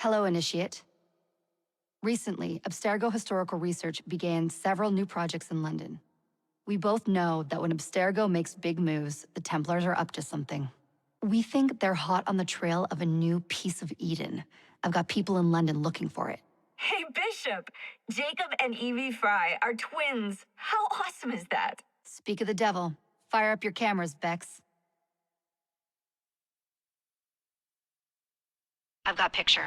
Hello, Initiate. Recently, Abstergo Historical Research began several new projects in London. We both know that when Abstergo makes big moves, the Templars are up to something. We think they're hot on the trail of a new piece of Eden. I've got people in London looking for it. Hey, Bishop! Jacob and Evie Fry are twins. How awesome is that? Speak of the devil. Fire up your cameras, Bex. I've got picture.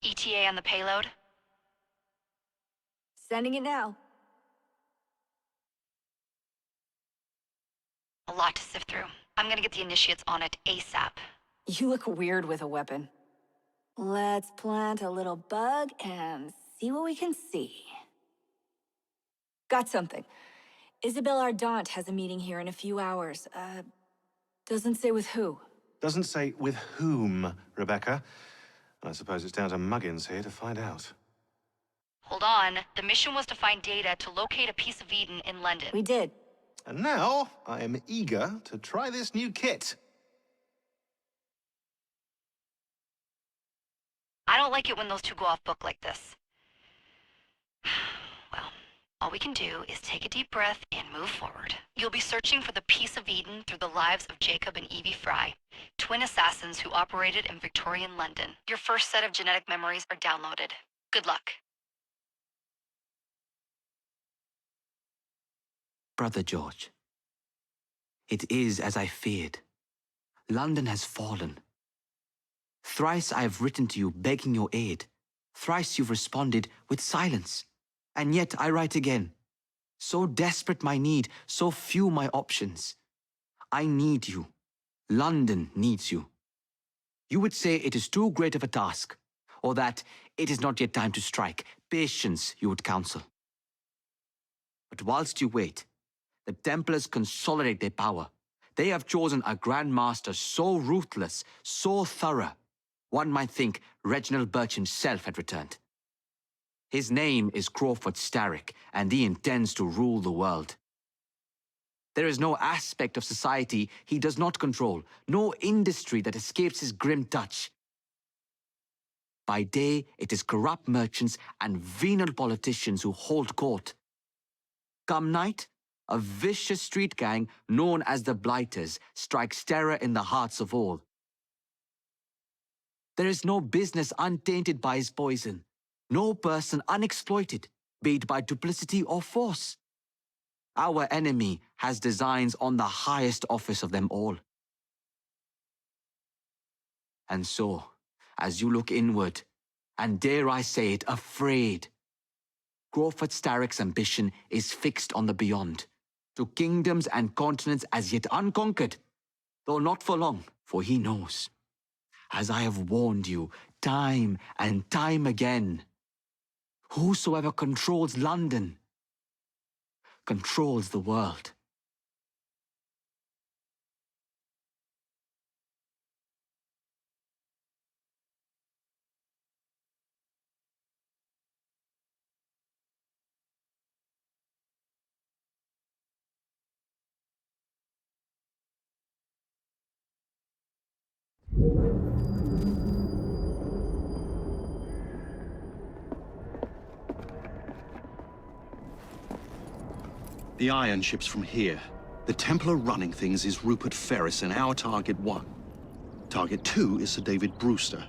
ETA on the payload? Sending it now. A lot to sift through. I'm gonna get the Initiates on it ASAP. You look weird with a weapon. Let's plant a little bug and see what we can see. Got something. Isabel Ardant has a meeting here in a few hours. Doesn't say with who. Doesn't say with whom, Rebecca. I suppose it's down to Muggins here to find out. Hold on. The mission was to find data to locate a piece of Eden in London. We did. And now, I am eager to try this new kit. I don't like it when those two go off book like this. Well, all we can do is take a deep breath and move forward. You'll be searching for the piece of Eden through the lives of Jacob and Evie Fry, twin assassins who operated in Victorian London. Your first set of genetic memories are downloaded. Good luck. Brother George, it is as I feared. London has fallen. Thrice I have written to you begging your aid. Thrice you've responded with silence. And yet I write again. So desperate my need, so few my options. I need you. London needs you. You would say it is too great of a task, or that it is not yet time to strike. Patience, you would counsel. But whilst you wait, the Templars consolidate their power. They have chosen a Grand Master so ruthless, so thorough, one might think Reginald Birch himself had returned. His name is Crawford Starrick, and he intends to rule the world. There is no aspect of society he does not control, no industry that escapes his grim touch. By day, it is corrupt merchants and venal politicians who hold court. Come night, a vicious street gang known as the Blighters strikes terror in the hearts of all. There is no business untainted by his poison, no person unexploited, be it by duplicity or force. Our enemy has designs on the highest office of them all. And so, as you look inward, and dare I say it, afraid, Crawford Starrick's ambition is fixed on the beyond, to kingdoms and continents as yet unconquered, though not for long, for he knows, as I have warned you time and time again, whosoever controls London controls the world. The iron ship's from here. The Templar running things is Rupert Ferris and our target 1. Target 2 is Sir David Brewster,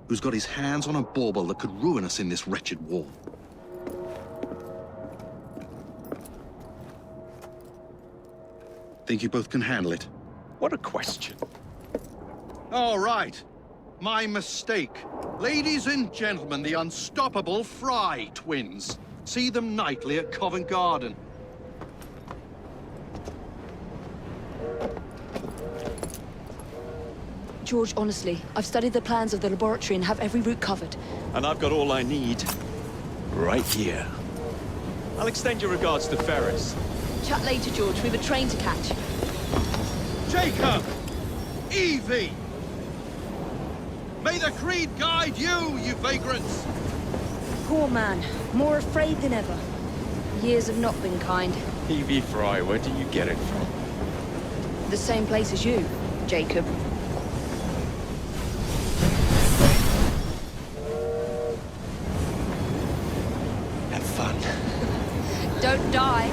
who's got his hands on a bauble that could ruin us in this wretched war. Think you both can handle it? What a question. All right. My mistake. Ladies and gentlemen, the unstoppable Fry twins. See them nightly at Covent Garden. George, honestly, I've studied the plans of the laboratory and have every route covered. And I've got all I need right here. I'll extend your regards to Ferris. Chat later, George. We've a train to catch. Jacob! Evie! May the Creed guide you, you vagrants! Poor man. More afraid than ever. Years have not been kind. Evie Fry, where do you get it from? The same place as you, Jacob. Don't die.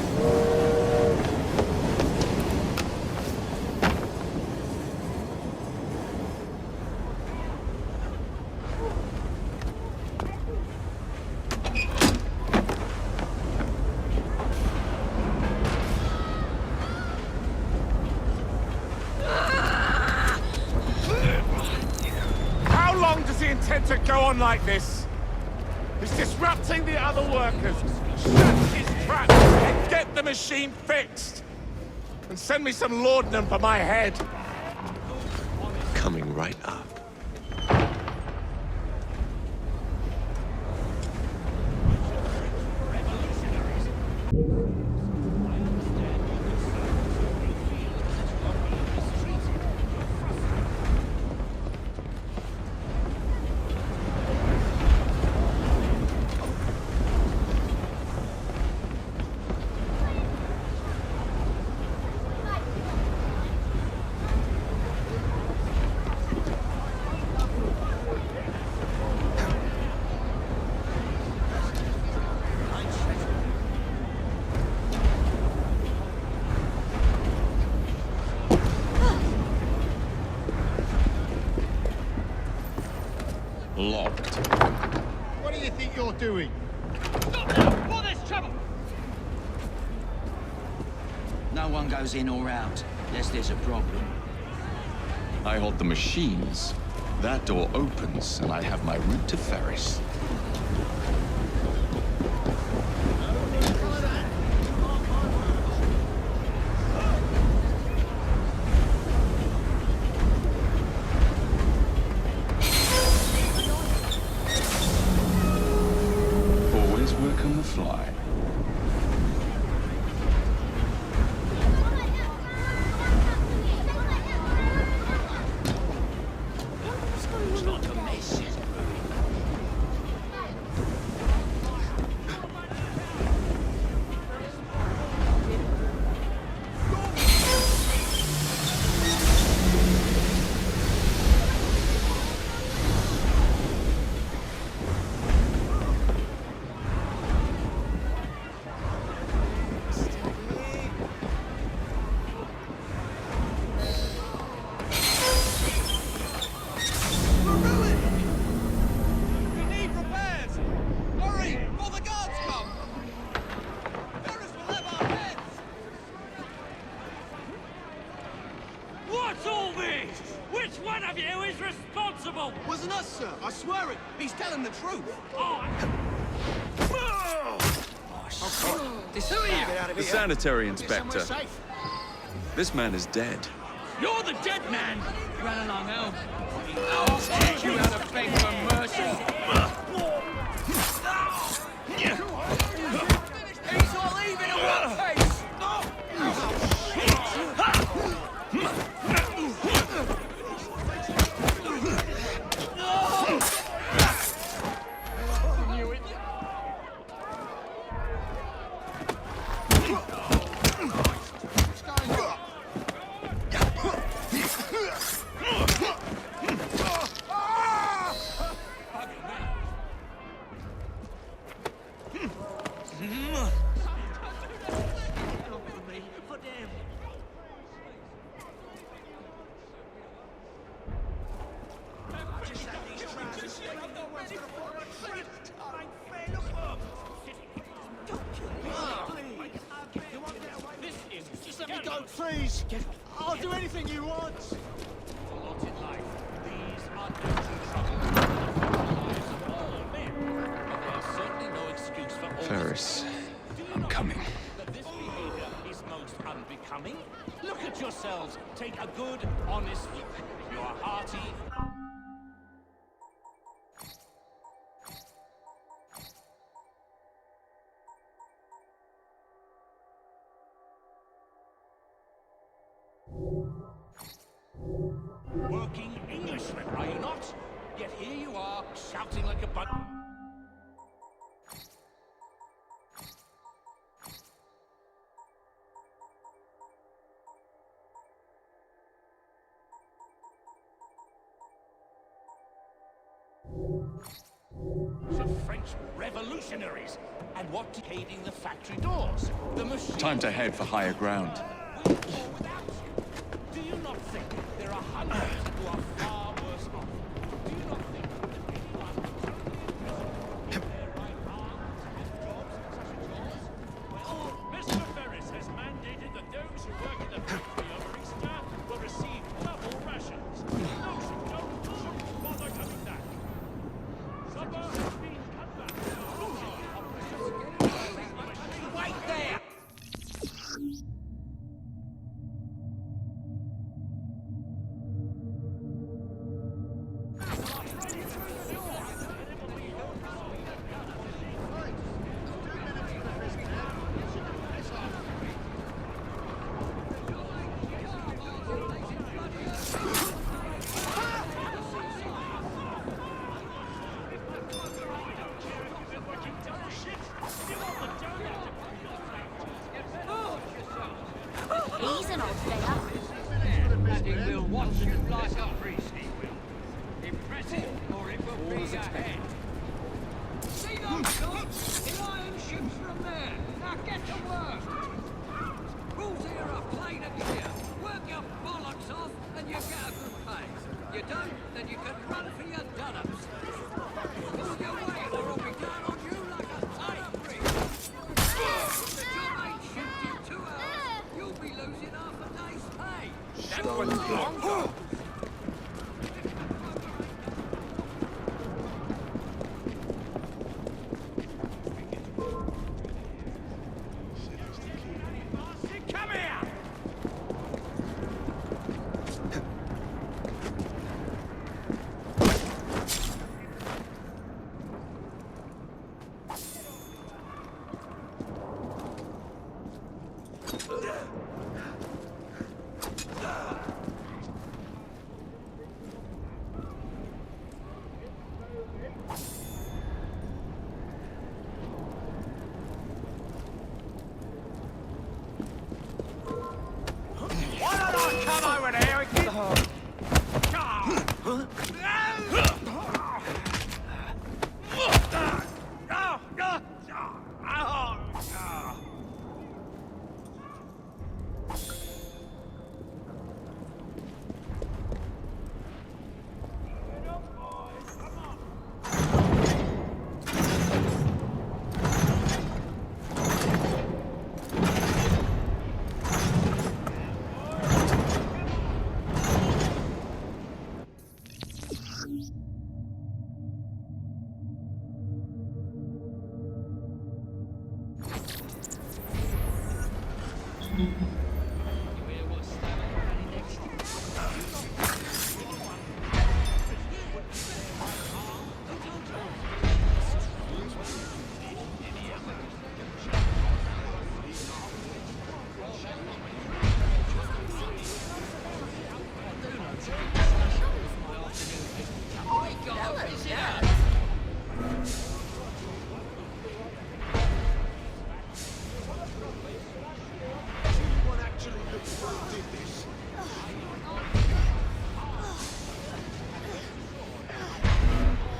How long does he intend to go on like this? He's disrupting the other workers. Shut his trap and get the machine fixed. And send me some laudanum for my head. Coming right up. Locked. What do you think you're doing? Stop now! What is trouble? No one goes in or out, unless there's a problem. I hold the machines. That door opens, and I have my route to Ferris. Always work on the fly. What's all this? Which one of you is responsible? Wasn't us, sir. I swear it. He's telling the truth. Oh, The sanitary inspector. This man is dead. you're the dead man! Run along home. I'll teach you how to beg for mercy. He's all even in one face. Please, I'll do anything you want. a lot in life. These are dirty troubles. The lives of all men. But there's certainly no excuse for all Ferris, this. Do you I'm not coming. think that this behavior is most unbecoming? Look at yourselves. Take a good, honest look. You're hearty. Working Englishmen, are you not? Yet here you are, shouting like a bud. The French Revolution. revolutionaries. And what decaying the factory doors? The machine. Time to head for higher ground. With or without you. Do you not think there are hundreds who are far worse off? Do you not think that anyone totally in their right arms has jobs such as yours? Well, Mr. Ferris has mandated that those who work in the factory over Easter will receive double rations. Those who don't shouldn't bother coming back. Supper has been cut back. Wait there! He's an old fella. Daddy will watch you like a priest, he will. Impressive, or it will be your head. See those dogs? The iron ships from there. Now get to work. Rules here are plain and clear. Work your bollocks off and you get a good pay. You don't, then you can run for your dunnups. Pull your weight or I'll be down on you like a ton of bricks. If the job ain't shipped in 2 hours, you'll be losing half a day's pay. That was longer. Come here! Why don't I come over there and get...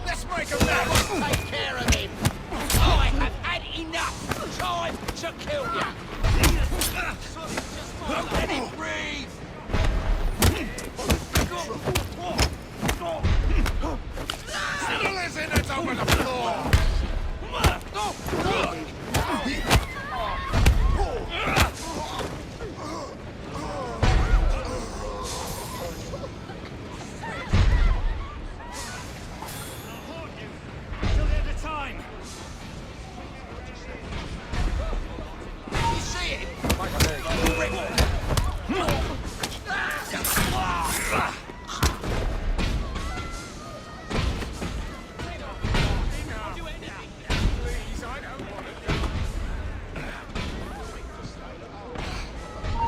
Let's break him down. Take care of him. I have had enough. Time to kill you. Let him breathe. Settle his innards over the floor.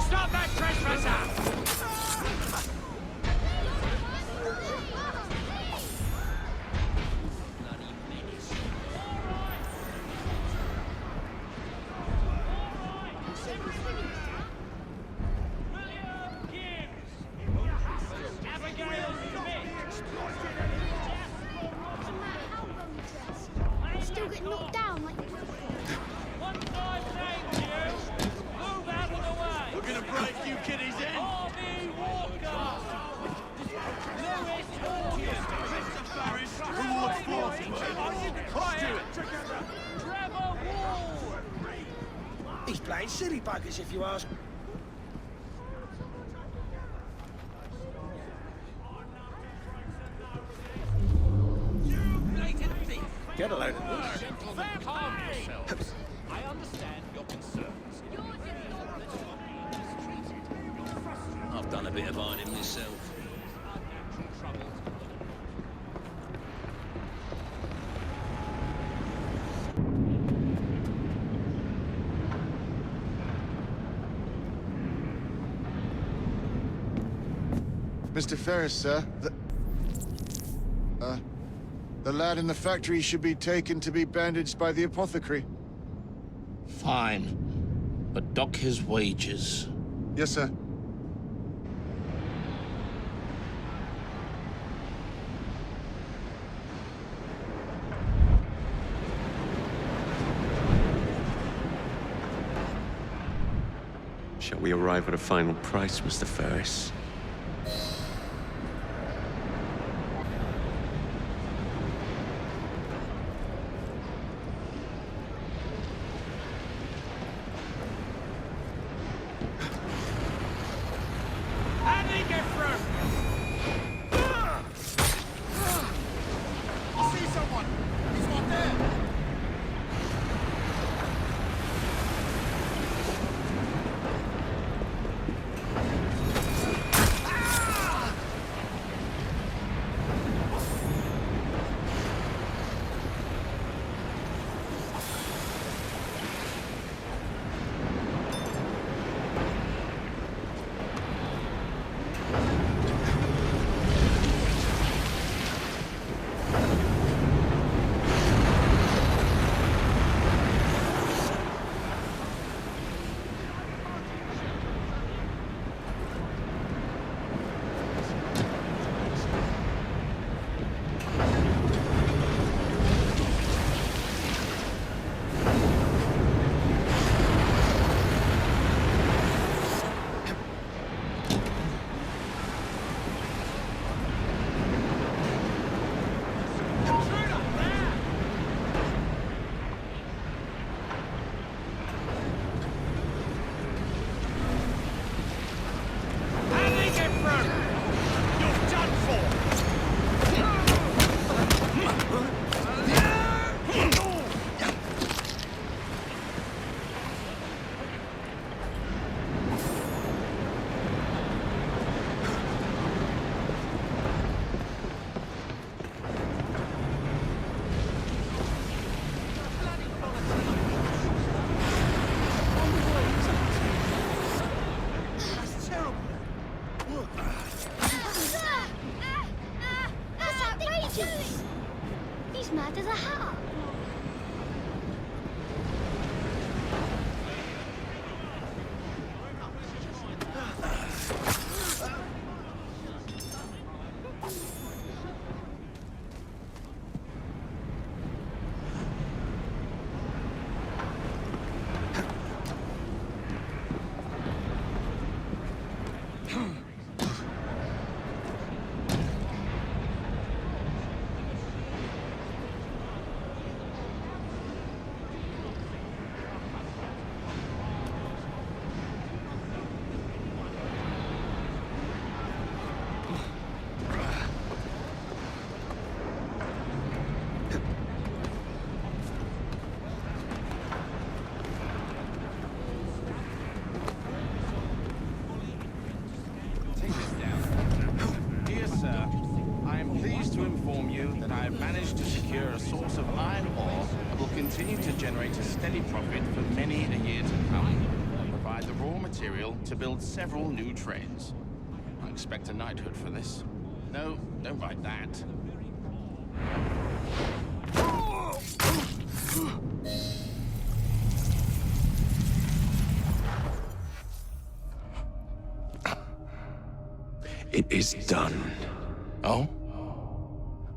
Stop that trespasser! Still getting knocked down. He's playing silly buggers, if you ask. Get a load of this. Gentlemen, calm yourselves. I understand your concerns. I've done a bit of ironing myself. Mr. Ferris, sir, the lad in the factory should be taken to be bandaged by the apothecary. Fine. But dock his wages. Yes, sir. Shall we arrive at a final price, Mr. Ferris? He's mad as a hat. Continue to generate a steady profit for many a year to come. Provide the raw material to build several new trains. I expect a knighthood for this. No, don't write that. It is done. Oh?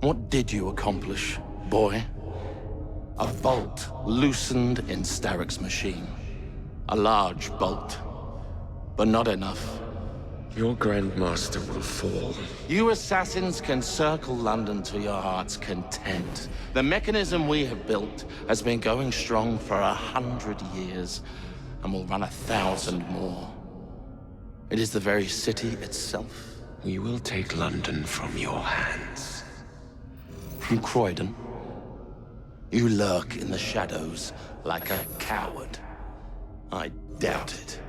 What did you accomplish, boy? A bolt loosened in Starrick's machine. A large bolt, but not enough. Your Grandmaster will fall. You assassins can circle London to your heart's content. The mechanism we have built has been going strong for 100 years. and will run 1,000 more. It is the very city itself. We will take London from your hands. From Croydon? You lurk in the shadows like a coward. I doubt it.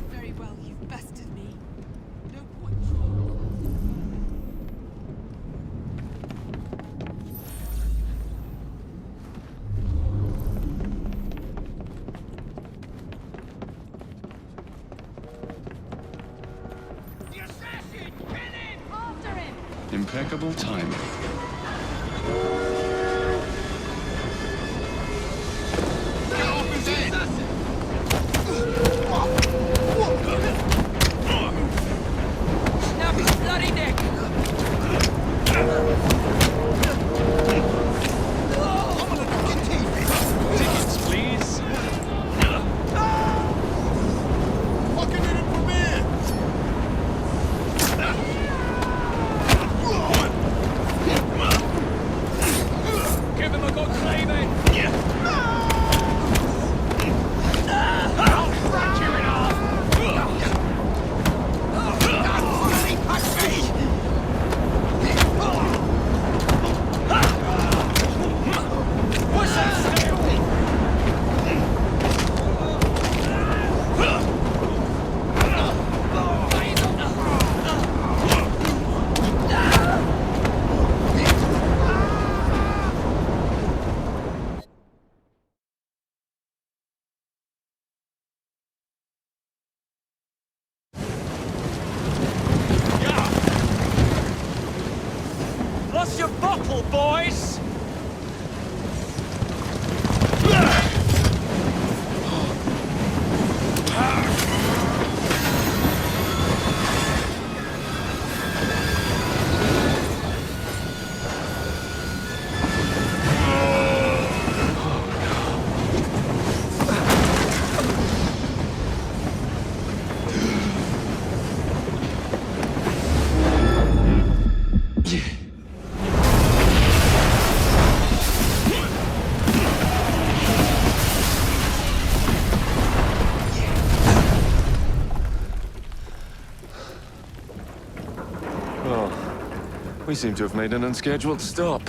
Very well, you've bested me. No point trying. The assassin! Kill him! After him! Impeccable timing. Get off his head! Snap his bloody neck! Tickets, please. Fucking hit it from here! Give him a good slaving. Lost your bottle, boys! Oh, we seem to have made an unscheduled stop.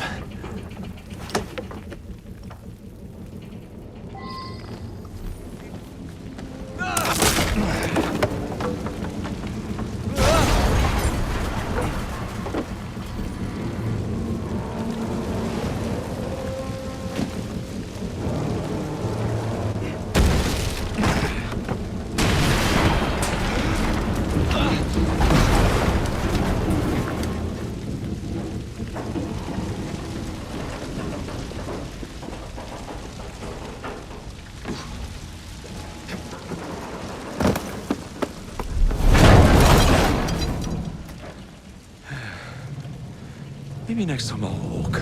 Maybe next time I'll walk.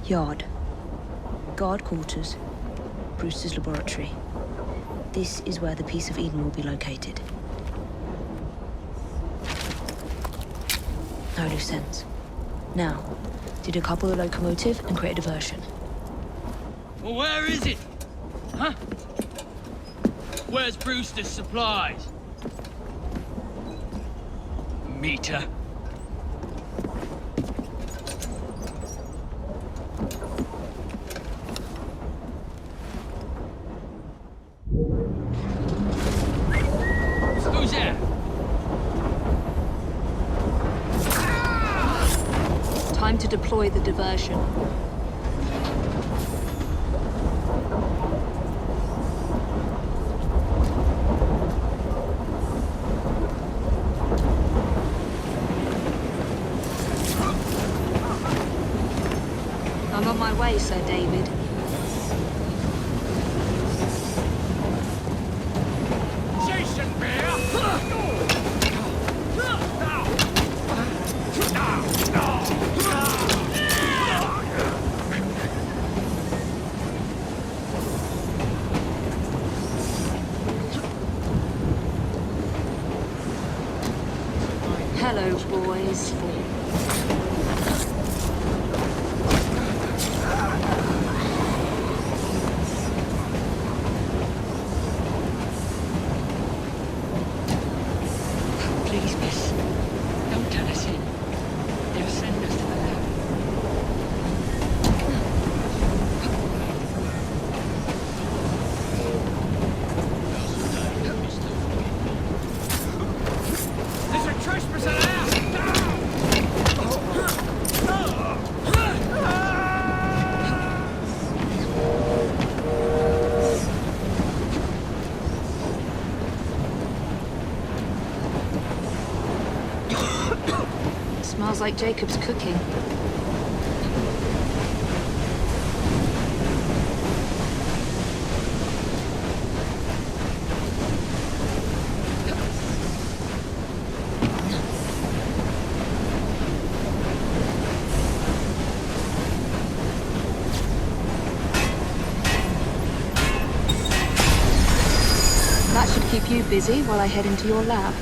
Yard. Guard quarters. Brewster's laboratory. This is where the piece of Eden will be located. No loose ends. Now, decouple the locomotive and create a diversion. Well, where is it? Huh? Where's Brewster's supplies? Meter. Who's there? Time to deploy the diversion. I'm on my way, Sir David. Jason Bear! Hello, boys. Please, miss. Don't turn us in. They'll send us to the lab. There's a trespasser there! Smells like Jacob's cooking. That should keep you busy while I head into your lab.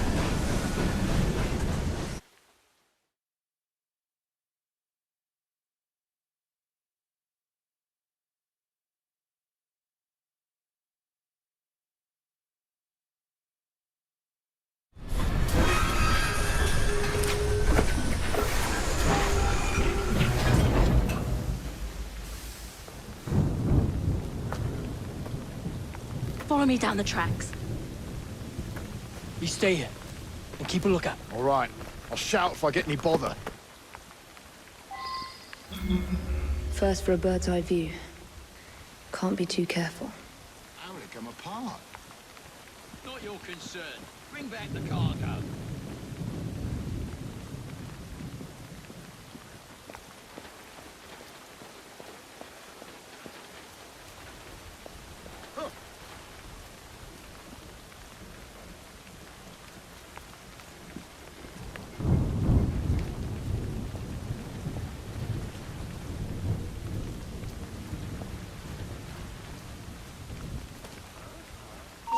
Follow me down the tracks. You stay here and keep a lookout. All right. I'll shout if I get any bother. First for a bird's eye view. Can't be too careful. How would it come apart? Not your concern. Bring back the cargo.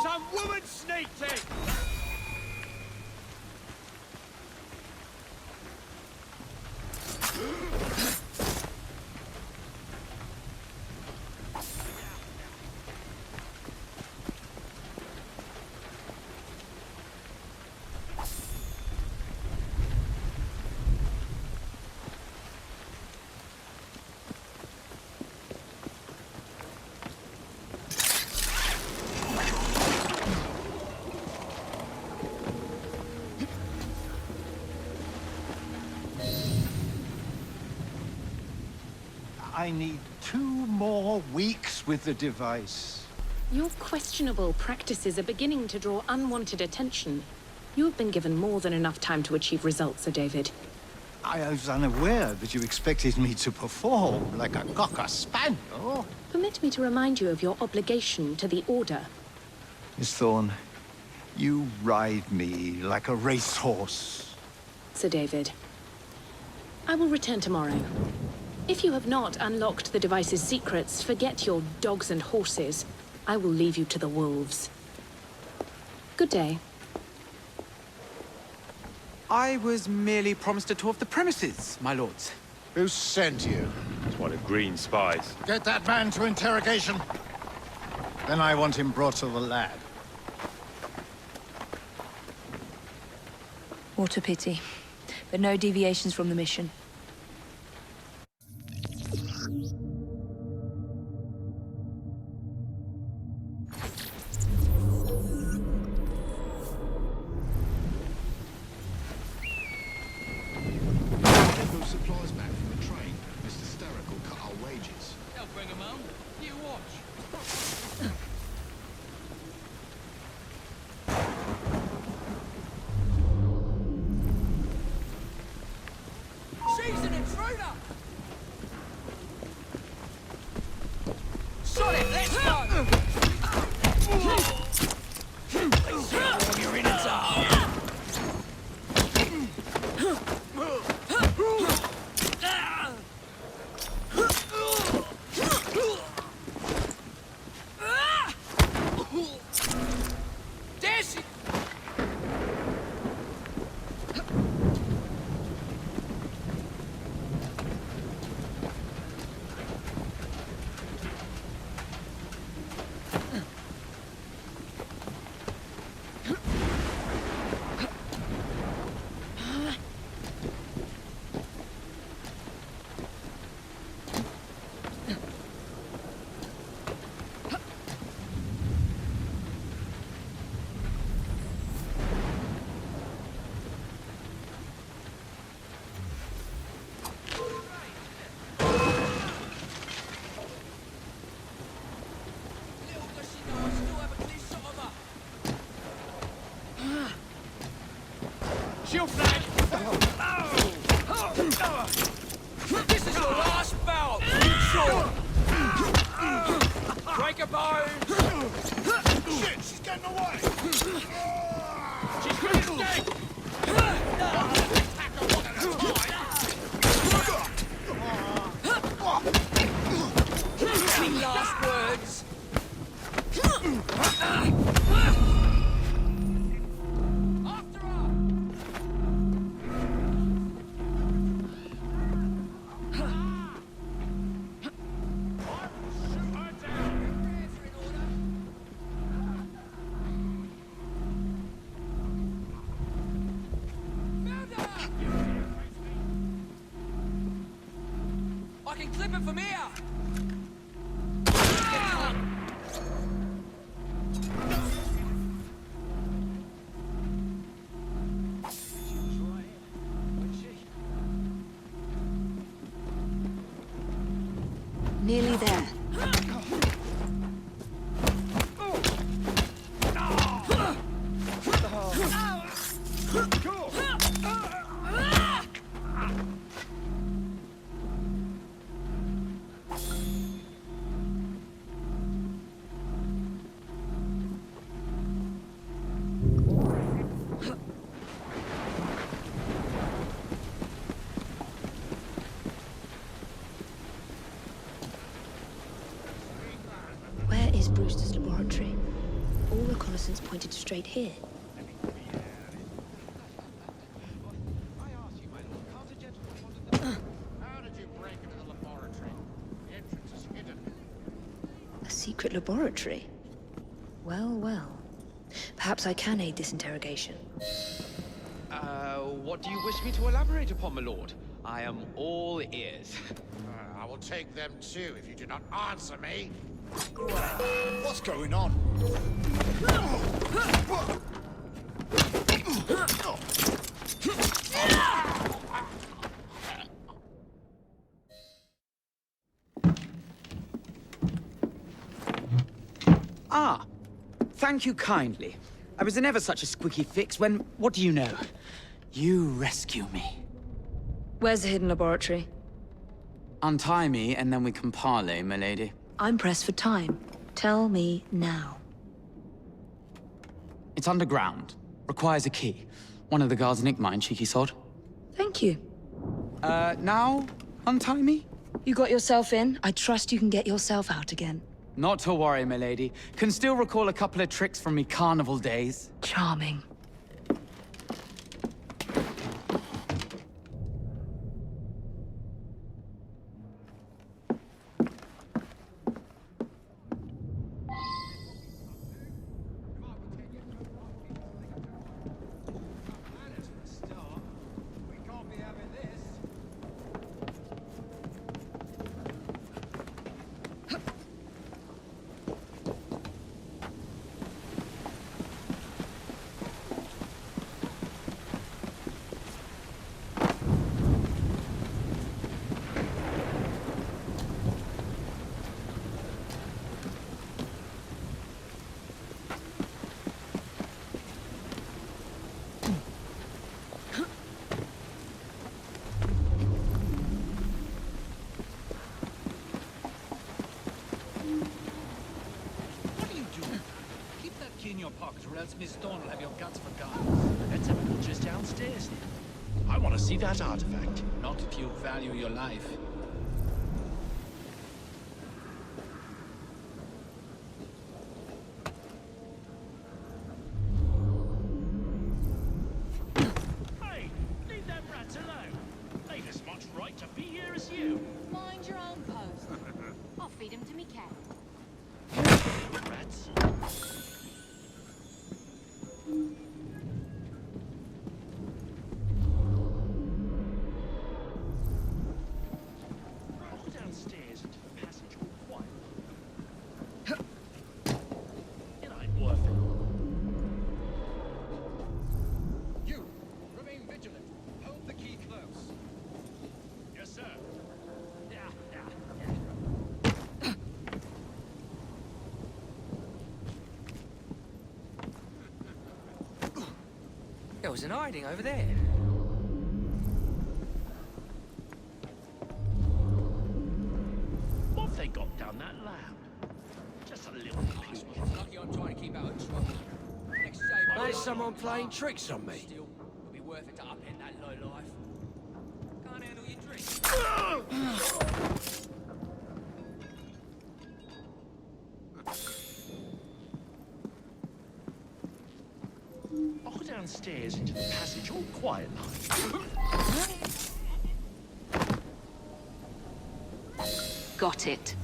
Some woman sneaked in! I need 2 more weeks with the device. Your questionable practices are beginning to draw unwanted attention. You have been given more than enough time to achieve results, Sir David. I was unaware that you expected me to perform like a cocker spaniel. Permit me to remind you of your obligation to the Order. Miss Thorne, you ride me like a racehorse. Sir David, I will return tomorrow. If you have not unlocked the device's secrets, forget your dogs and horses. I will leave you to the wolves. Good day. I was merely promised a tour of the premises, my lords. Who sent you? It's one of Green's spies. Get that man to interrogation. Then I want him brought to the lad. What a pity. But no deviations from the mission. Supplies back from the train. Mr. Sturrock will cut our wages. They'll bring them home. You watch. She's an intruder! Shot it! Let's go! Let's see how warm your innards are. Dash it! Shield flag! This is your last bout! Sure! Break a bone! Shit, she's getting away! She's gonna escape! Any last words? I can clip it from here! Nearly there. Where is Brewster's laboratory? All reconnaissance pointed straight here. How did you break into the laboratory? The entrance is hidden. A secret laboratory? Well, well. Perhaps I can aid this interrogation. What do you wish me to elaborate upon, my lord? I am all ears. I will take them too if you do not answer me. What's going on? Ah, thank you kindly. I was in ever such a squeaky fix when, what do you know? You rescue me. Where's the hidden laboratory? Untie me, and then we can parley, my lady. I'm pressed for time. Tell me now. It's underground. Requires a key. One of the guards nicked mine, cheeky sod. Thank you. Now, untie me? You got yourself in. I trust you can get yourself out again. Not to worry, milady. Can still recall a couple of tricks from me carnival days. Charming. In your pocket, or else Miss Dawn will have your guts forgotten. Let's have a look just downstairs. I want to see that artifact. Not if you value your life. Hey, leave them rats alone. They've as much right to be here as you. Mind your own post. I'll feed him to me cat. Rats. Downstairs into the passage all quiet. It ain't worth it. You, remain vigilant. Hold the key close. Yes, sir. Yeah. There was an hiding over there. What have they got down that lab? Just a little clue. Lucky I'm trying to keep out of trouble. Next day, There's someone playing tricks on me. Still, it'll be worth it to upend that low life. Can't handle your drink. I'll go downstairs into the passage all quiet like. Got it.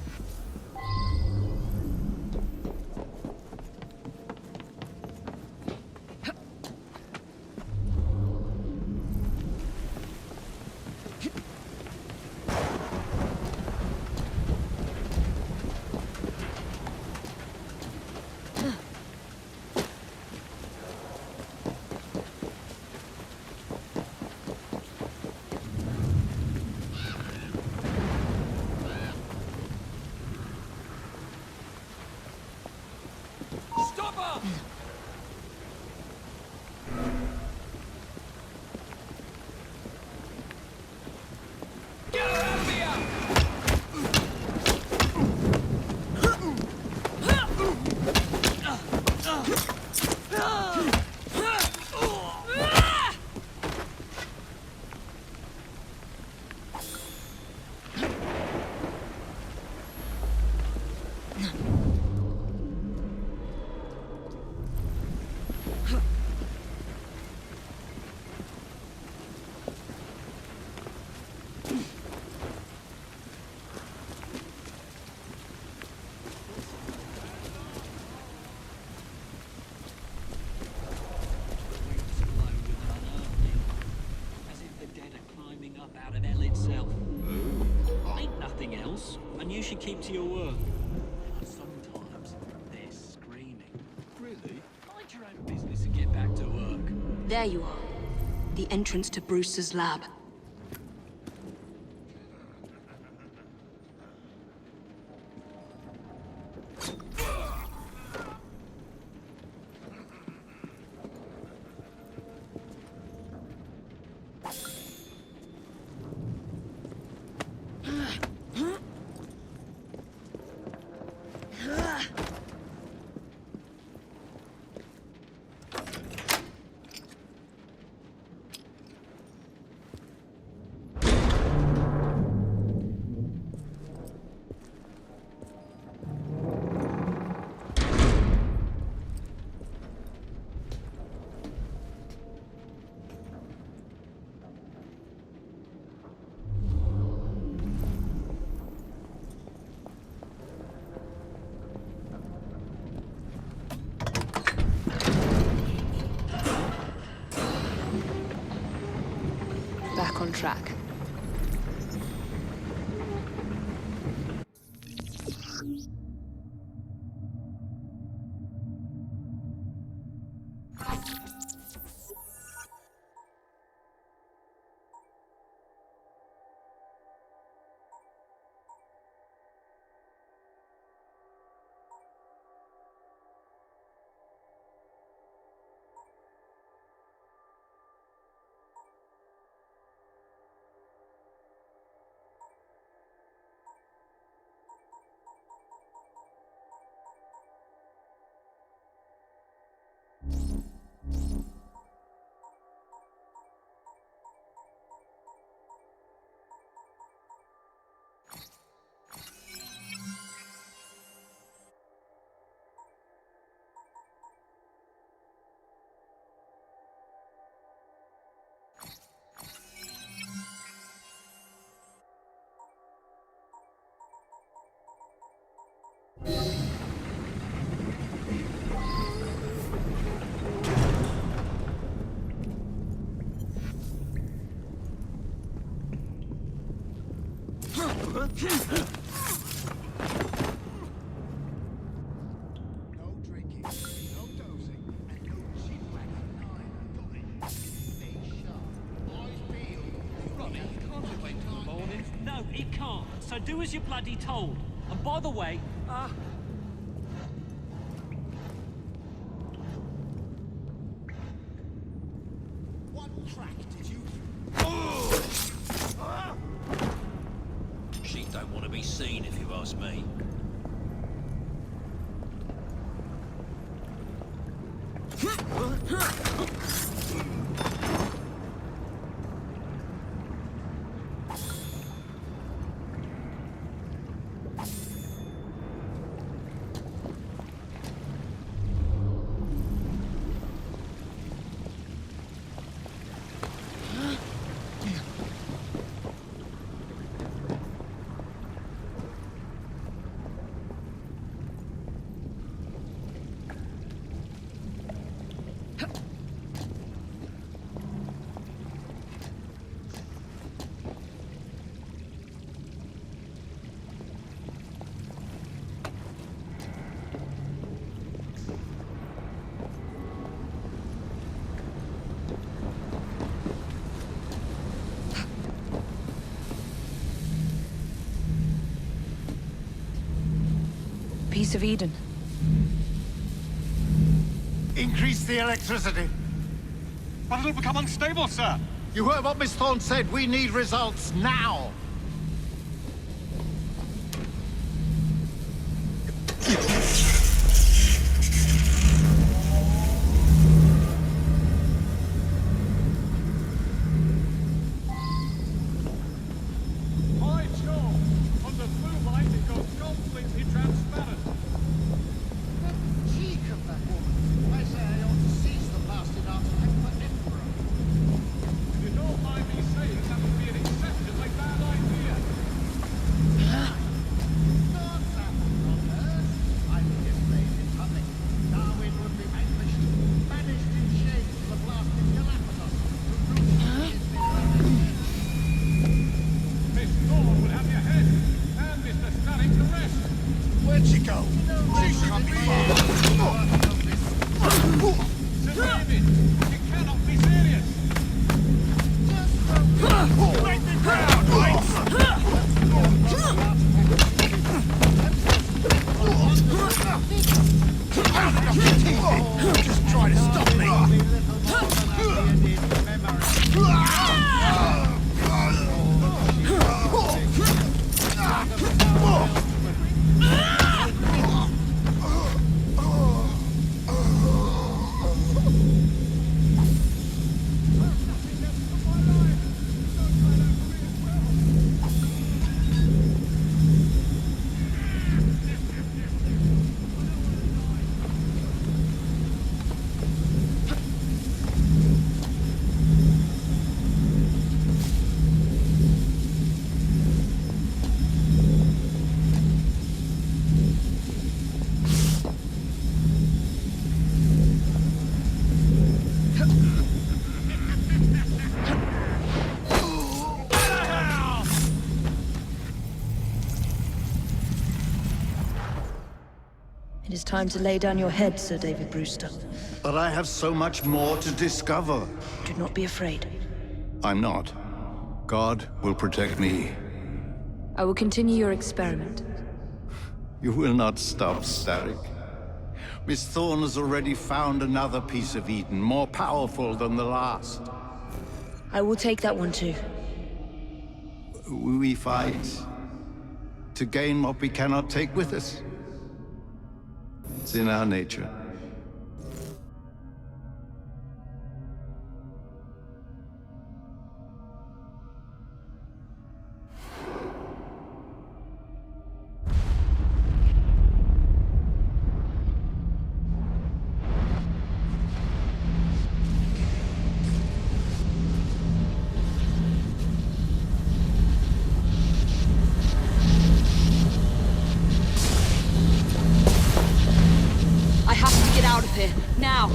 Stop her! Get her out of here! As if the dead are climbing up out of hell itself. Ain't nothing else, and you should keep to your work. Sometimes they're screaming. Really? Mind your own business and get back to work. There you are. The entrance to Brewster's lab. back on track. No, it can't. So do as you're bloody told. And by the way, What crack did you... she don't want to be seen, if you ask me. Piece of Eden. Increase the electricity. But it'll become unstable, sir. You heard what Miss Thorne said. We need results now. High charge. Under blue light, it goes completely transparent. The cheek of that woman. I say I ought to seize the blasted artifact for Emperor. You don't mind me saying that would be an exceptionally bad idea. God's apple on earth. I would displace in public. Darwin would be vanquished, banished in shame to the blasted Galapagos. Miss Thorne would have your head, and Mr. Stanning to rest. Where'd she go? She can't be far. Sir David, you cannot be serious. Make me proud, just try to stop me. Time to lay down your head, Sir David Brewster. But I have so much more to discover. Do not be afraid. I'm not. God will protect me. I will continue your experiment. You will not stop, Starrick. Miss Thorne has already found another piece of Eden, more powerful than the last. I will take that one too. We fight to gain what we cannot take with us. It's in our nature. I have to get out of here, now!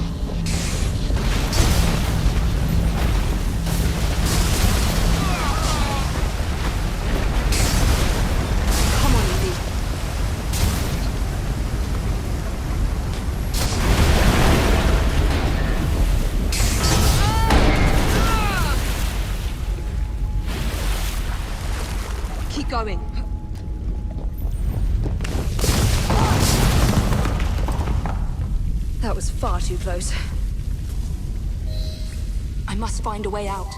Come on, Evie. Keep going. That was far too close. I must find a way out.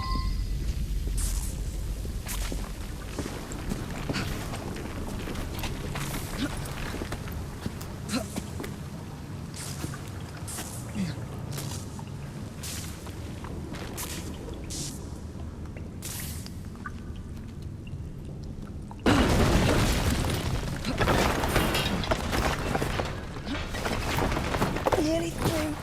Nearly through.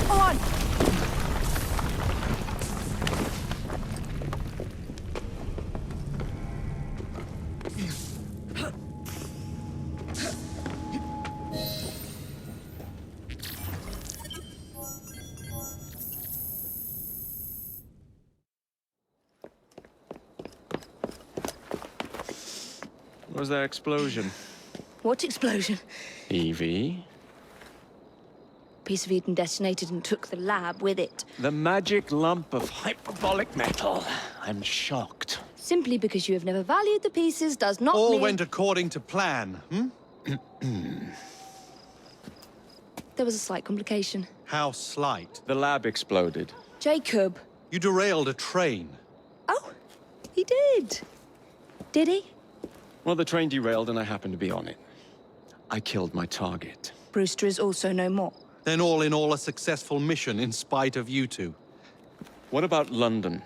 Come on! Was there explosion? What explosion? Evie? Piece of Eden detonated and took the lab with it. The magic lump of hyperbolic metal. I'm shocked. Simply because you have never valued the pieces does not All mean... went according to plan, hmm? There was a slight complication. How slight? The lab exploded. Jacob. You derailed a train. Oh, he did. Did he? Well, the train derailed and I happened to be on it. I killed my target. Brewster is also no more. Then all in all, a successful mission in spite of you two. What about London?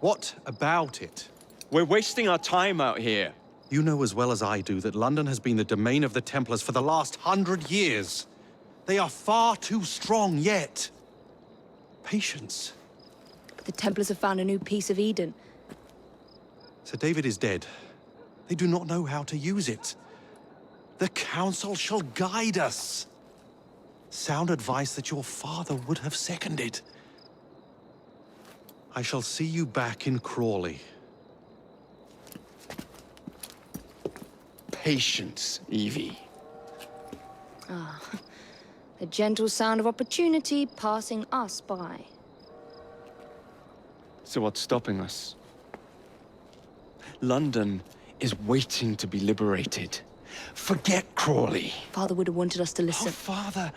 What about it? We're wasting our time out here. You know as well as I do that London has been the domain of the Templars for the last 100 years. They are far too strong yet. Patience. But the Templars have found a new piece of Eden. Sir David is dead. They do not know how to use it. The Council shall guide us. Sound advice that your father would have seconded. I shall see you back in Crawley. Patience, Evie. Ah, the gentle sound of opportunity passing us by. So what's stopping us? London is waiting to be liberated. Forget Crawley. Father would have wanted us to listen. Oh, Father.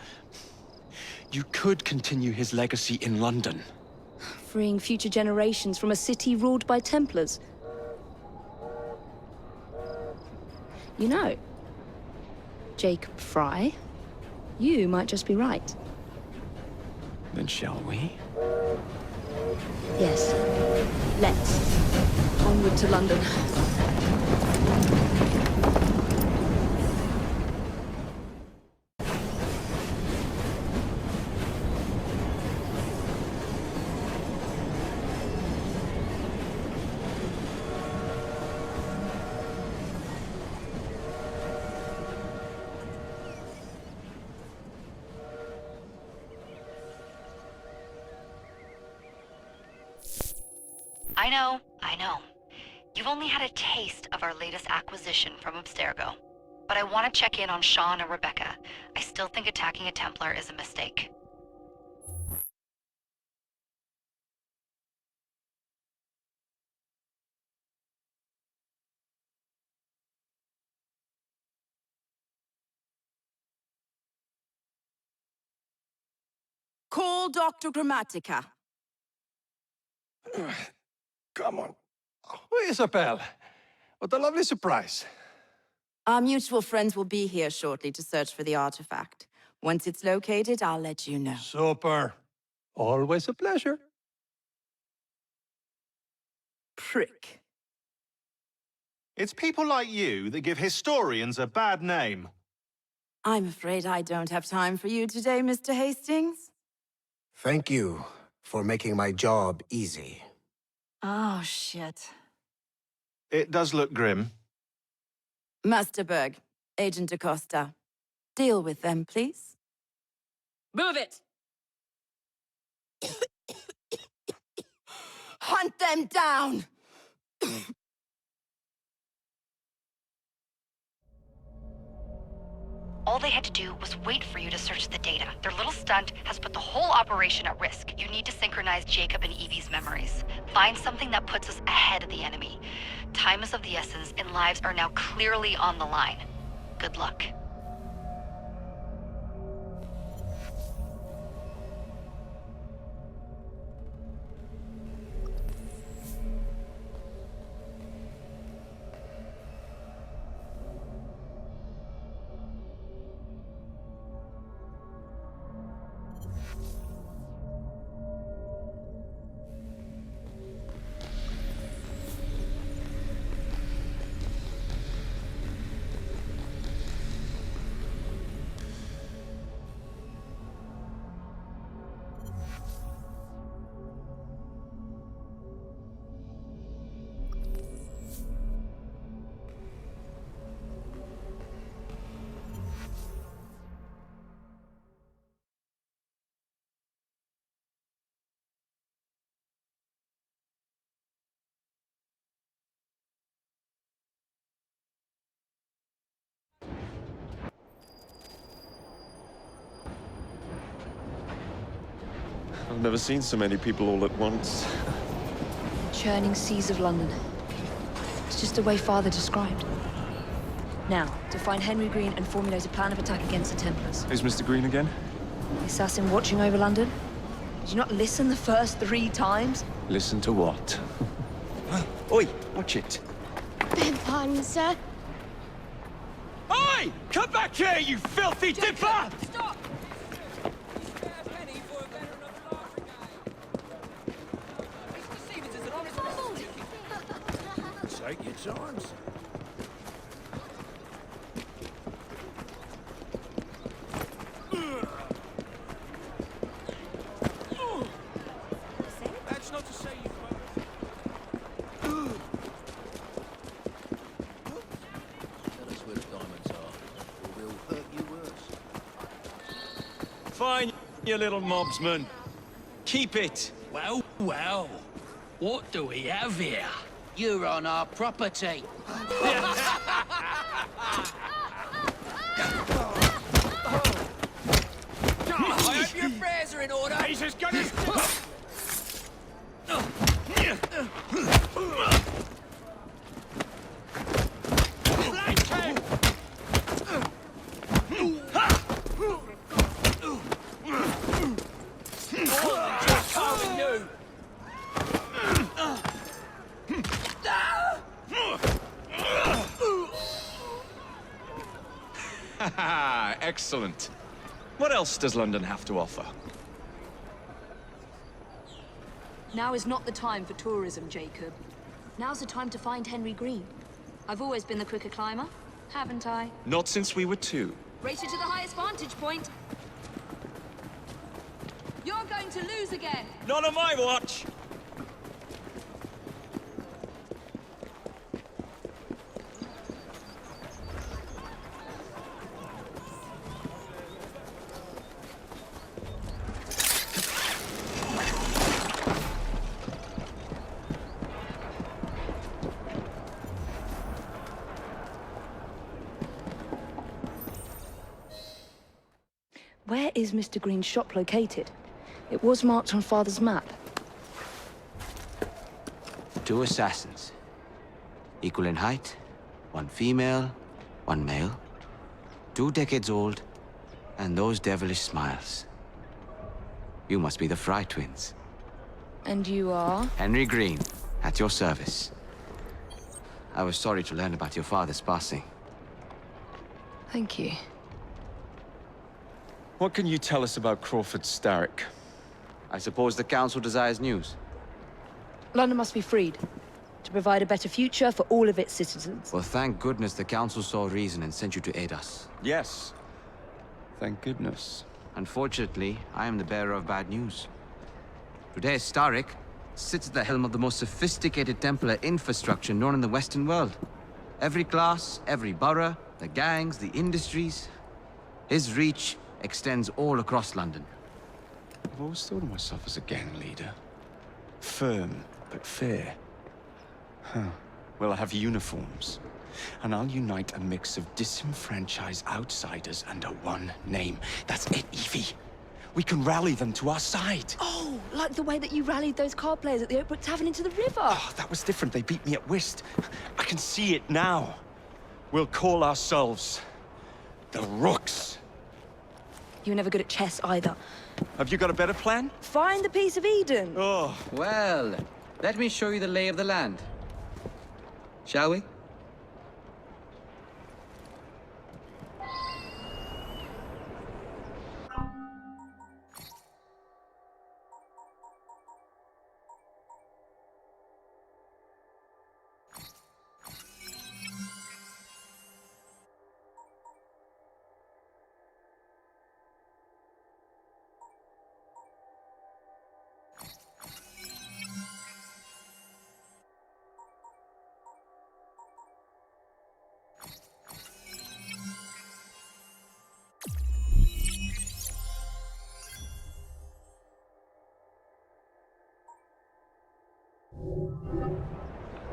You could continue his legacy in London. Freeing future generations from a city ruled by Templars. You know, Jacob Fry, you might just be right. Then shall we? Yes. Let's. Onward to London. I know. You've only had a taste of our latest acquisition from Abstergo. But I want to check in on Sean and Rebecca. I still think attacking a Templar is a mistake. Call Dr. Grammatica. Come on. Oh, Isabel. What a lovely surprise. Our mutual friends will be here shortly to search for the artifact. Once it's located, I'll let you know. Super. Always a pleasure. Prick. It's people like you that give historians a bad name. I'm afraid I don't have time for you today, Mr. Hastings. Thank you for making my job easy. Oh, shit. It does look grim. Master Berg, Agent Acosta. Deal with them, please. Move it! Hunt them down! All they had to do was wait for you to search the data. Their little stunt has put the whole operation at risk. You need to synchronize Jacob and Evie's memories. Find something that puts us ahead of the enemy. Time is of the essence, and lives are now clearly on the line. Good luck. I've never seen so many people all at once. Churning seas of London. It's just the way Father described. Now, to find Henry Green and formulate a plan of attack against the Templars. Who's Mr. Green again? The assassin watching over London? Did you not listen the first 3 times? Listen to what? Oi, watch it. Beg pardon, sir. Oi! Come back here, you filthy dipper! Stop! Take your time, sir. That's not to say you Tell us where the diamonds are, or we'll hurt you worse. Fine, you little mobsman. Keep it. Well, well. What do we have here? You're on our property. I hope your prayers are in order. He's as good as... Excellent. What else does London have to offer? Now is not the time for tourism, Jacob. Now's the time to find Henry Green. I've always been the quicker climber, haven't I? Not since we were 2. Race you to the highest vantage point. You're going to lose again. Not on my watch! is Mr. Green's shop located? It was marked on Father's map. 2 assassins. Equal in height. 1 female, 1 male. 2 decades old, and those devilish smiles. You must be the Fry twins. And you are? Henry Green, at your service. I was sorry to learn about your father's passing. Thank you. What can you tell us about Crawford Starrick? I suppose the Council desires news. London must be freed, to provide a better future for all of its citizens. Well, thank goodness the Council saw reason and sent you to aid us. Yes. Thank goodness. Unfortunately, I am the bearer of bad news. Today, Starrick sits at the helm of the most sophisticated Templar infrastructure known in the Western world. Every class, every borough, the gangs, the industries. His reach extends all across London. I've always thought of myself as a gang leader. Firm, but fair. Huh. Well, I have uniforms. And I'll unite a mix of disenfranchised outsiders under one name. That's it, Evie. We can rally them to our side. Oh, like the way that you rallied those card players at the Oakbrook Tavern into the river. Oh, that was different. They beat me at whist. I can see it now. We'll call ourselves the Rooks. You were never good at chess either. Have you got a better plan? Find the piece of Eden. Oh. Well, let me show you the lay of the land. Shall we?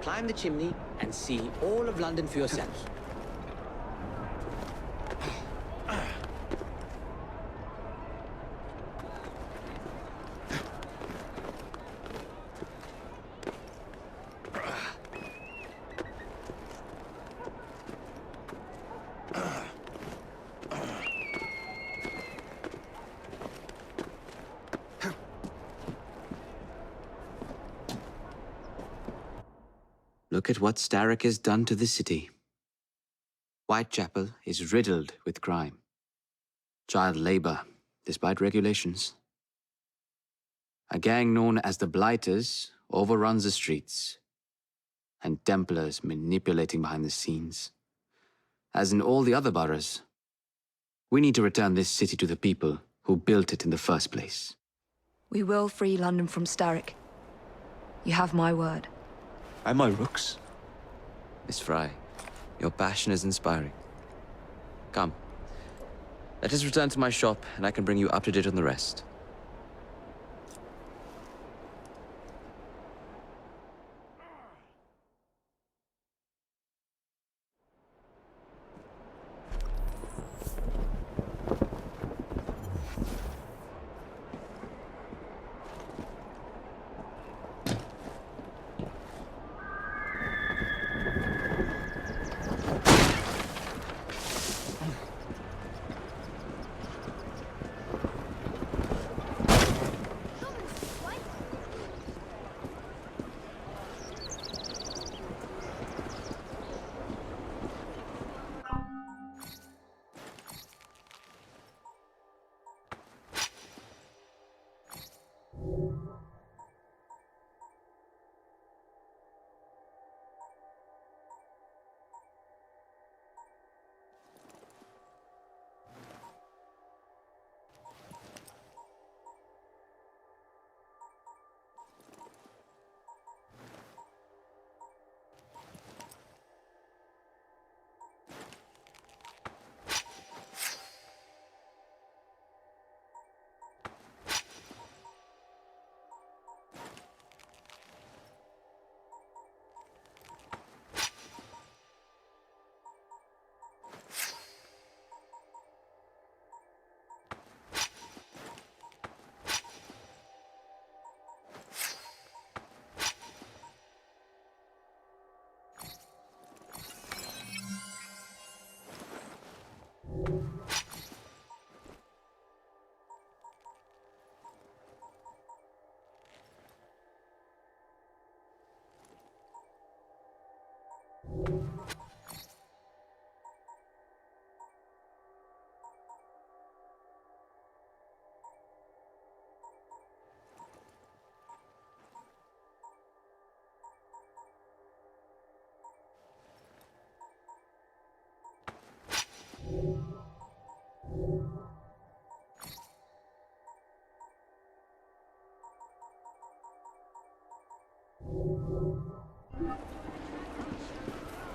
Climb the chimney and see all of London for yourself. Look at what Starrick has done to the city. Whitechapel is riddled with crime. Child labor, despite regulations. A gang known as the Blighters overruns the streets, and Templars manipulating behind the scenes. As in all the other boroughs, we need to return this city to the people who built it in the first place. We will free London from Starrick. You have my word. And my Rooks. Miss Fry, your passion is inspiring. Come. Let us return to my shop, and I can bring you up to date on the rest.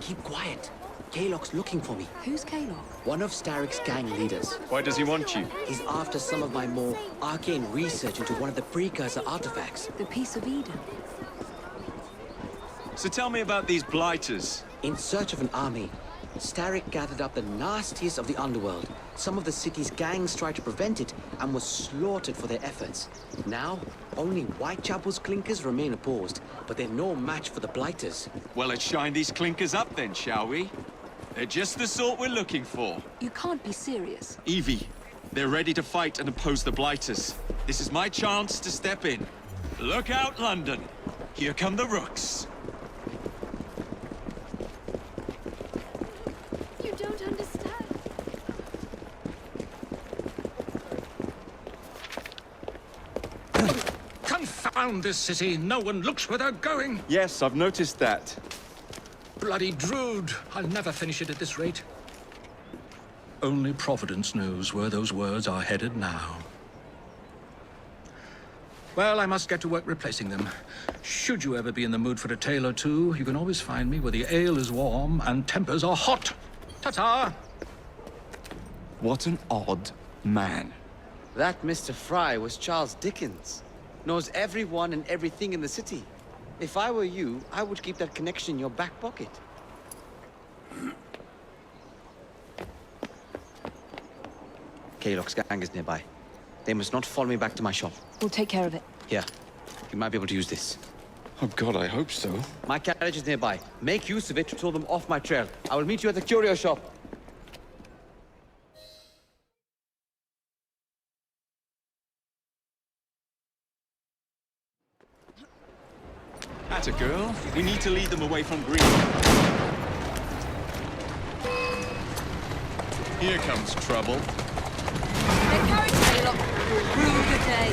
Keep quiet. Kalok's looking for me. Who's Kalok? One of Starrick's gang leaders. Why does he want you? He's after some of my more arcane research into one of the precursor artifacts. The Piece of Eden. So tell me about these blighters. In search of an army, Starrick gathered up the nastiest of the underworld. Some of the city's gangs tried to prevent it and were slaughtered for their efforts. Now, only Whitechapel's clinkers remain opposed, but they're no match for the blighters. Well, let's shine these clinkers up then, shall we? They're just the sort we're looking for. You can't be serious. Evie, they're ready to fight and oppose the blighters. This is my chance to step in. Look out, London. Here come the rooks. You don't understand. Confound this city! No one looks where they're going! Yes, I've noticed that. Bloody Drood! I'll never finish it at this rate. Only Providence knows where those words are headed now. Well, I must get to work replacing them. Should you ever be in the mood for a tale or two, you can always find me where the ale is warm and tempers are hot. Ta-ta! What an odd man. That Mr. Fry was Charles Dickens. Knows everyone and everything in the city. If I were you, I would keep that connection in your back pocket. Kalok's gang is nearby. They must not follow me back to my shop. We'll take care of it. Here, you might be able to use this. Oh God, I hope so. My carriage is nearby. Make use of it to throw them off my trail. I will meet you at the curio shop. Atta girl. We need to lead them away from green. Here comes trouble. Encourage Kalok. Rude the day.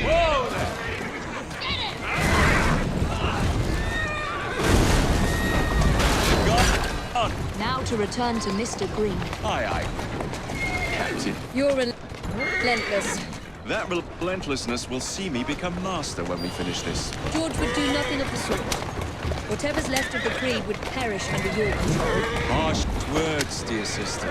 Whoa there! Now to return to Mr. Green. Aye, aye. Captain. You're relentless. That relentlessness will see me become master when we finish this. George would do nothing of the sort. Whatever's left of the Creed would perish under your control. Harsh words, dear sister.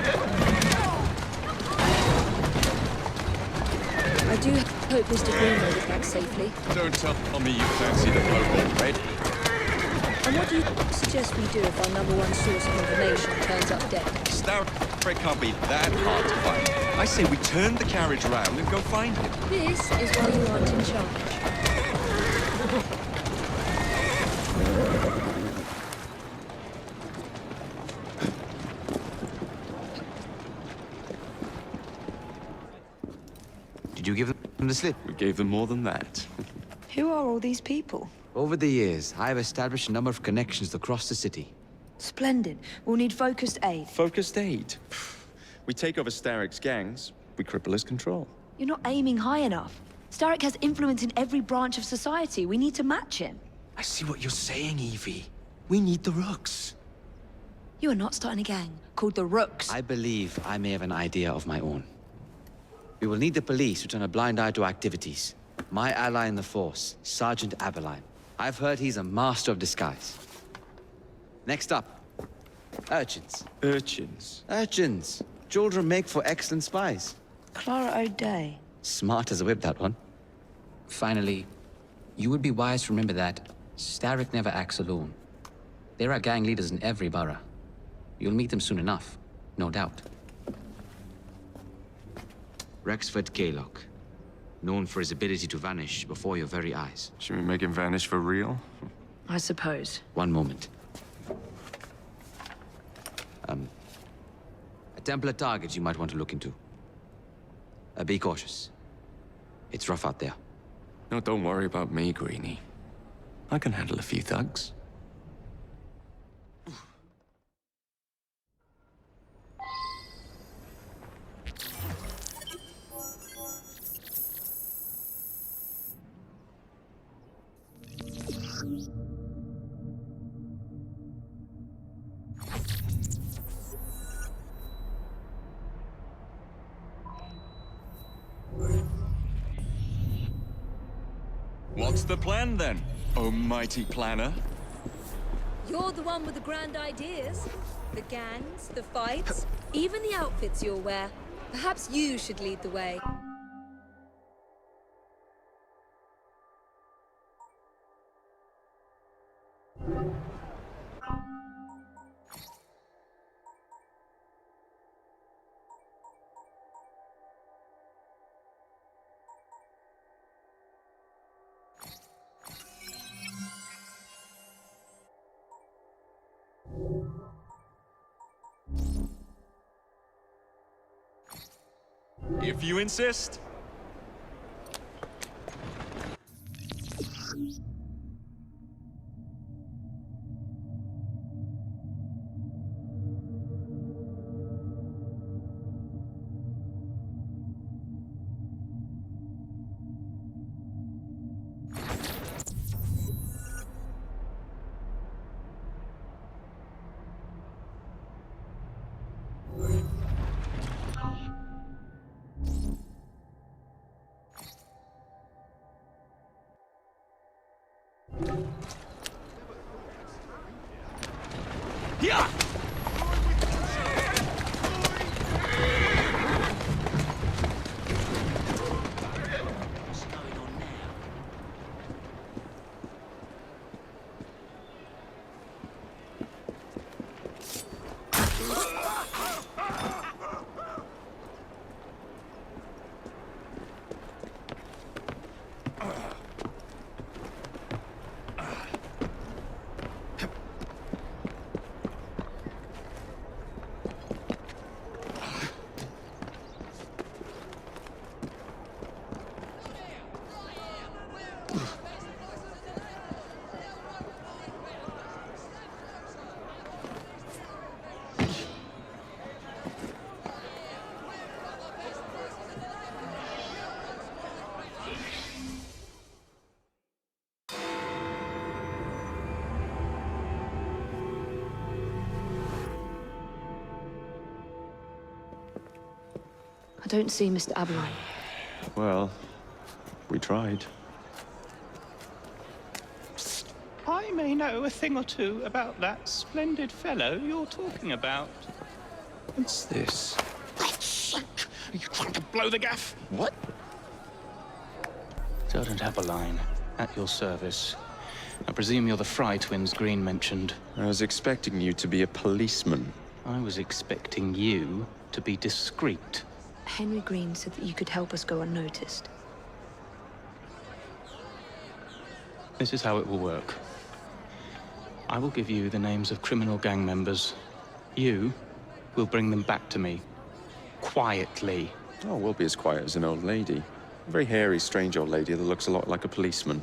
I do hope Mr. Green made it back safely. Don't tell me you fancy the bloke already. And what do you suggest we do if our number one source of information turns up dead? Starrick can't be that hard to find. I say we turn the carriage round and go find him. This is why you aren't in charge. Did you give them the slip? We gave them more than that. Who are all these people? Over the years, I have established a number of connections across the city. Splendid. We'll need focused aid. Focused aid. We take over Starrick's gangs, we cripple his control. You're not aiming high enough. Starrick has influence in every branch of society. We need to match him. I see what you're saying, Evie. We need the rooks. You are not starting a gang called the Rooks. I believe I may have an idea of my own. We will need the police to turn a blind eye to activities. My ally in the force, Sergeant Aberline. I've heard he's a master of disguise. Next up, urchins. Urchins? Urchins. Children make for excellent spies. Clara O'Day. Smart as a whip, that one. Finally, you would be wise to remember that Starrick never acts alone. There are gang leaders in every borough. You'll meet them soon enough, no doubt. Rexford Kalok. Known for his ability to vanish before your very eyes. Should we make him vanish for real? I suppose. One moment. A Templar target you might want to look into. Be cautious. It's rough out there. No, don't worry about me, Greenie. I can handle a few thugs. What's the plan then, oh mighty planner? You're the one with the grand ideas. The gangs, the fights, even the outfits you'll wear. Perhaps you should lead the way. If you insist. Yeah! I don't see Mr. Aberline. Well, we tried. I may know a thing or two about that splendid fellow you're talking about. What's this? God's sake! Are you trying to blow the gaff? What? Sergeant Aberline, at your service. I presume you're the Fry twins Green mentioned. I was expecting you to be a policeman. I was expecting you to be discreet. Henry Green said that you could help us go unnoticed. This is how it will work. I will give you the names of criminal gang members. You will bring them back to me. Quietly. Oh, we'll be as quiet as an old lady. A very hairy, strange old lady that looks a lot like a policeman.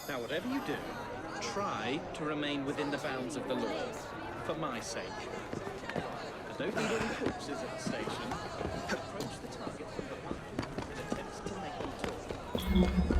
Now, whatever you do, try to remain within the bounds of the law, for my sake. There's no need any corpses at the station. Approach the target from behind and attempt to make them talk.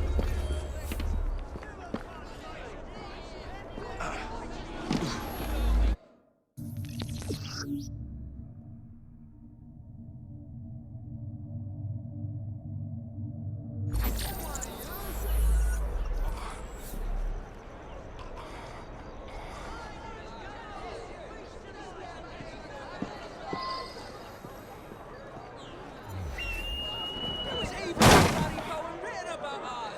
There was even a bloody poem written about us.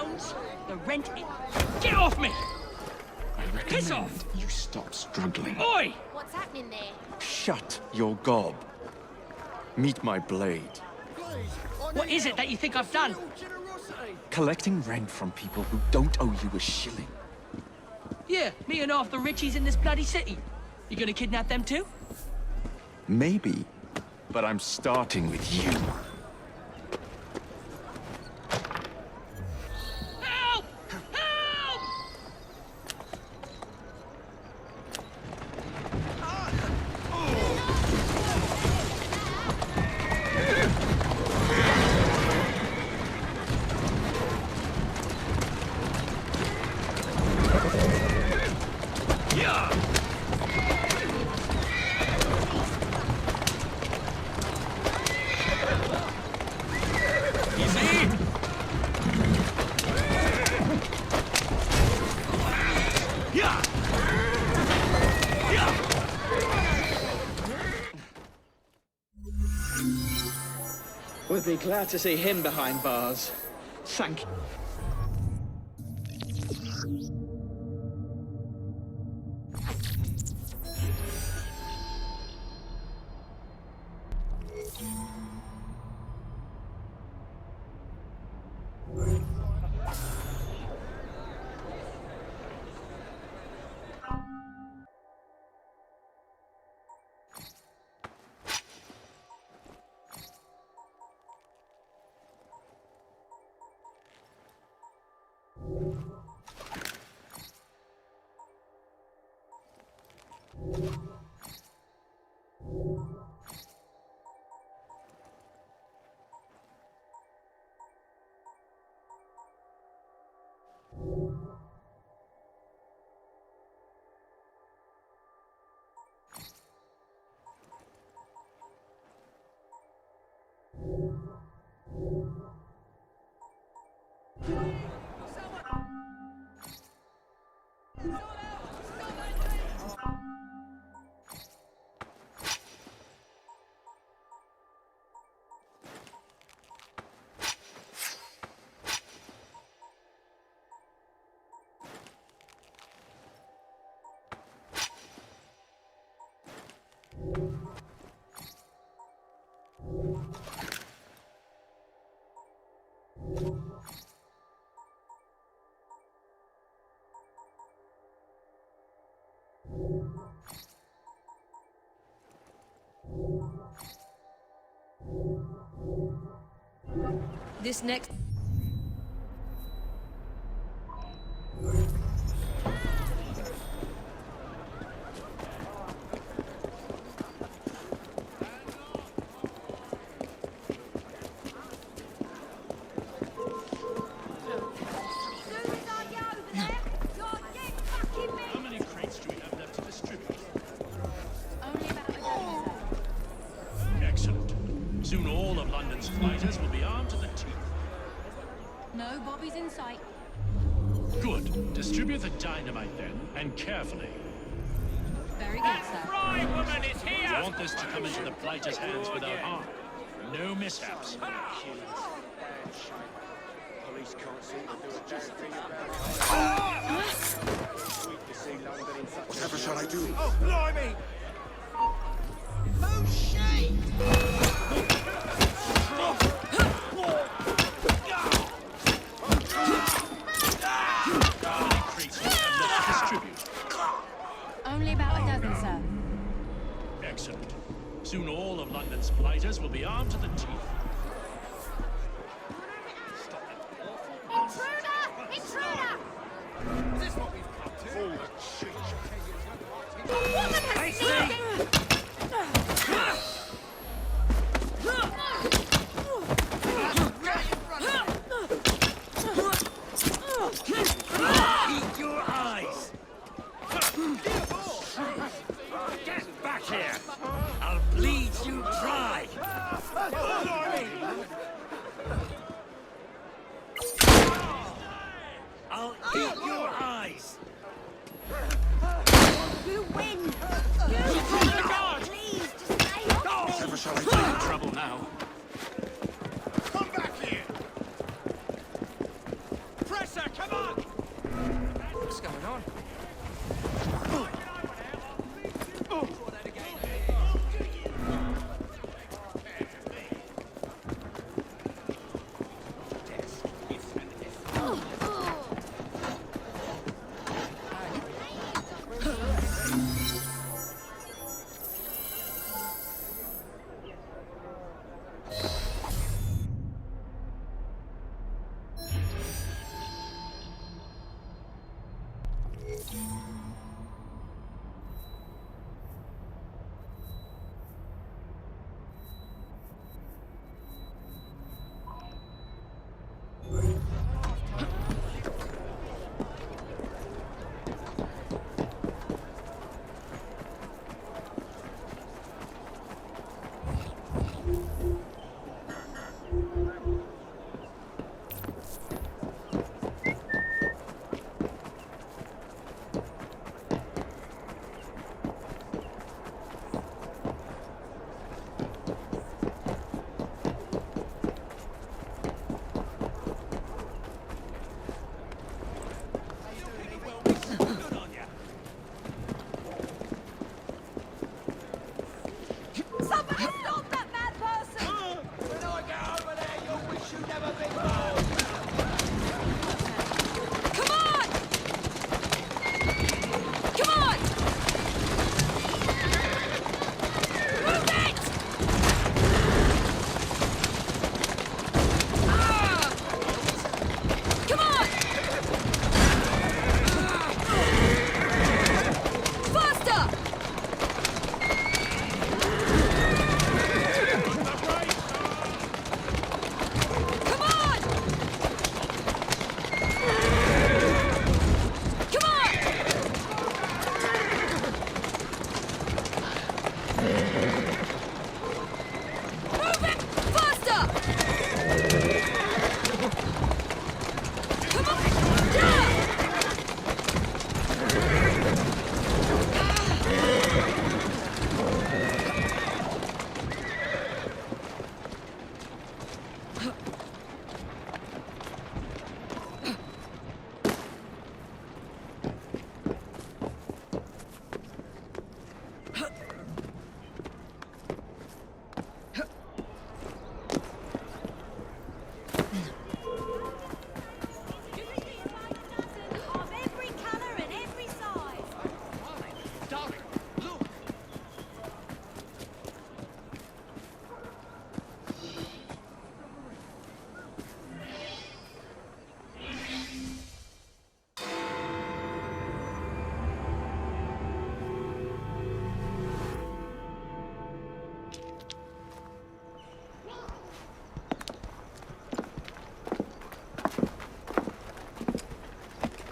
pounds. The rent is... Get off me! I Piss recommend off! you stop struggling. Oi! What's happening there? Shut your gob. Meet my blade. What is it that you think I've done? Collecting rent from people who don't owe you a shilling. Yeah, me and half the richies in this bloody city. You gonna kidnap them too? Maybe, but I'm starting with you. Help! Help! We'll be glad to see him behind bars. Thank you. This next... How many crates do we have left to distribute? Excellent. Soon all of London's fighters will be armed to the teeth. No Bobby's in sight. Good. Distribute the dynamite then, and carefully. Very good, sir. Right, woman is here! I want this to come into the blighter's hands without harm. No mishaps. Police can't seem to do a damn thing about it. Sweet to see London in such Whatever shall I do? Oh, blimey! Oh, shit! Only about a dozen, sir. Excellent. Soon all of London's fighters will be armed to the teeth. Intruder! Intruder! Is this what we've come to? Full of shit. A woman has sneaked in! Eat your eyes! Get back here! I'll bleed you dry! I'll eat your eyes! You win! You Please, just stay off me! Whatever shall I do? I'm in trouble now. Come back here! What's going on?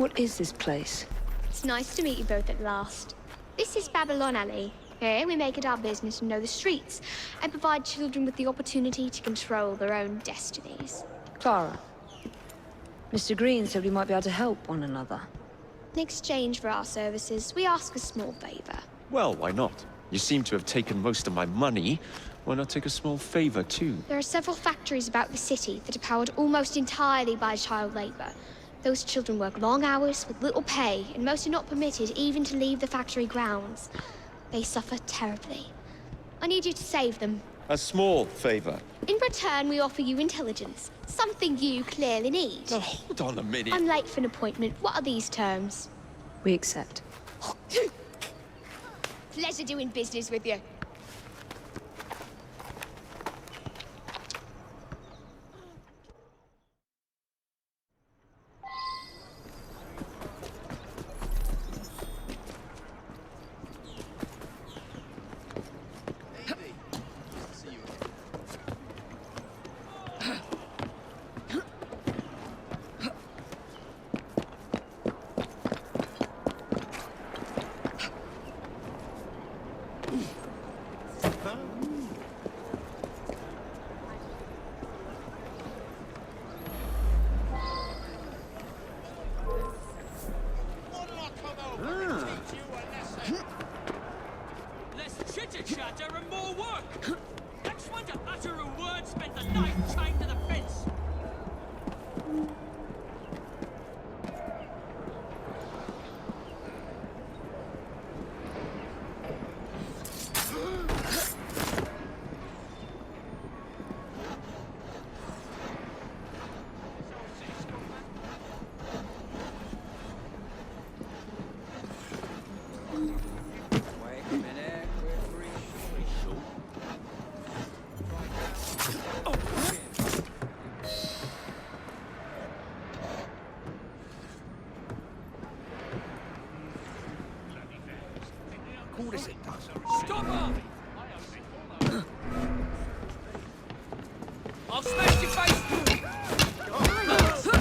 What is this place? It's nice to meet you both at last. This is Babylon Alley. Here we make it our business to know the streets and provide children with the opportunity to control their own destinies. Clara. Mr. Green said we might be able to help one another. In exchange for our services, we ask a small favor. Well, why not? You seem to have taken most of my money. Why not take a small favor, too? There are several factories about the city that are powered almost entirely by child labor. Those children work long hours with little pay, and most are not permitted even to leave the factory grounds. They suffer terribly. I need you to save them. A small favor. In return, we offer you intelligence, something you clearly need. Now, hold on a minute. I'm late for an appointment. What are these terms? We accept. Pleasure doing business with you. notice it does. Stop her! I'll smash your face!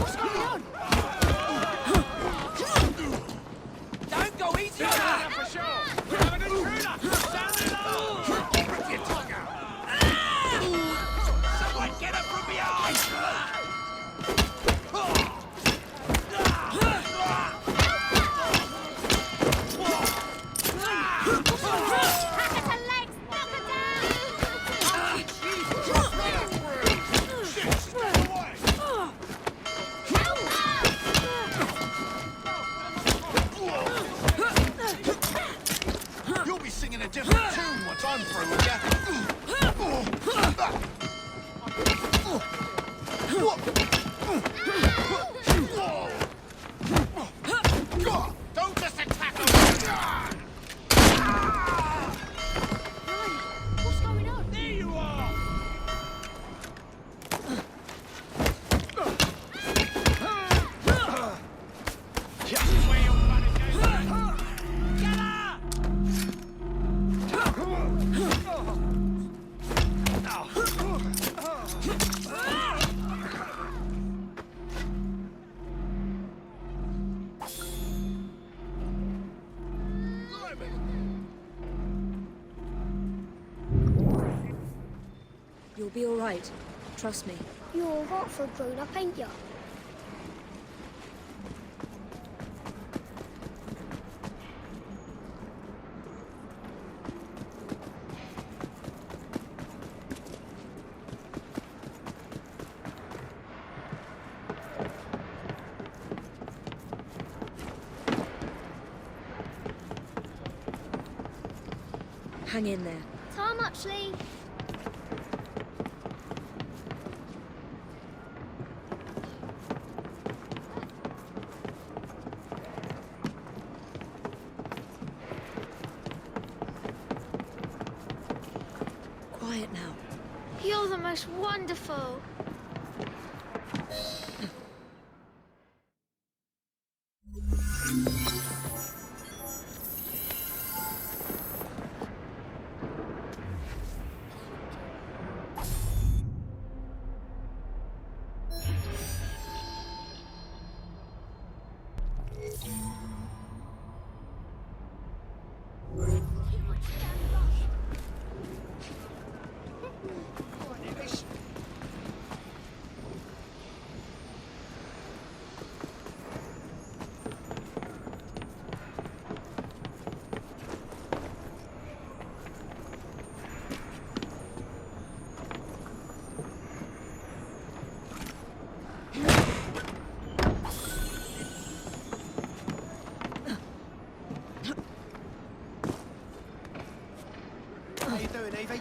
What's going on? Don't go easy on her! For sure! We have an intruder! Sound the alarm! Rip your tongue out! Someone get her from behind! You'll be singing a different tune once I'm through with you. Don't just attack her! What's going on? There you are! Just where your blood is going. Get her! You'll be all right. Trust me. You're all right for a grown-up, ain't you? Hang in there. How much, Lee? Quiet now. You're the most wonderful. How you doing, Evie?